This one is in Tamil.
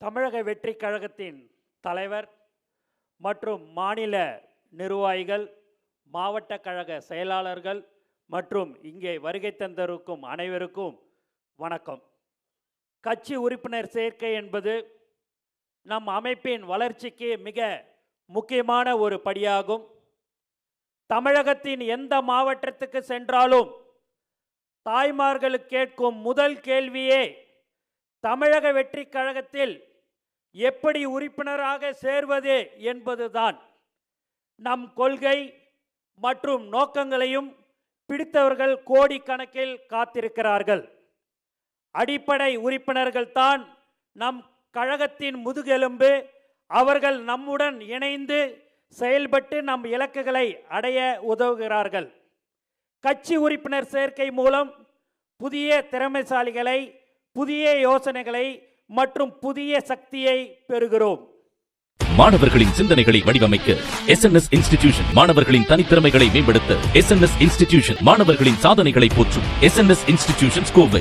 தமிழக வெற்றி கழகத்தின் தலைவர் மற்றும் மாநில நிர்வாகிகள், மாவட்ட கழக செயலாளர்கள் மற்றும் இங்கே வருகை தந்திருக்கும் அனைவருக்கும் வணக்கம். கட்சி உறுப்பினர் சேர்க்கை என்பது நம் அமைப்பின் வளர்ச்சிக்கு மிக முக்கியமான ஒரு படியாகும். தமிழகத்தின் எந்த மாவட்டத்துக்கு சென்றாலும் தாய்மார்களுக்கு கேட்கும் முதல் கேள்வியே தமிழக வெற்றி கழகத்தில் எப்படி உறுப்பினராக சேர்வது என்பதுதான். நம் கொள்கை மற்றும் நோக்கங்களையும் பிடித்தவர்கள் கோடிக்கணக்கில் காத்திருக்கிறார்கள். அடிப்படை உறுப்பினர்கள் தான் நம் கழகத்தின் முதுகெலும்பு. அவர்கள் நம்முடன் இணைந்து செயல்பட்டு நம் இலக்குகளை அடைய உதவுகிறார்கள். கட்சி உறுப்பினர் சேர்க்கை மூலம் புதிய திறமைசாலிகளை, புதிய யோசனைகளை மற்றும் புதிய சக்தியை பெறுகிறோம். மாணவர்களின் சிந்தனைகளை வடிவமைக்க SNS இன்ஸ்டிடியூஷன், மாணவர்களின் தனித்திறமைகளை மேம்படுத்த SNS இன்ஸ்டிடியூஷன், மாணவர்களின் சாதனைகளை போற்றும் SNS இன்ஸ்டிடியூஷன் கோவை.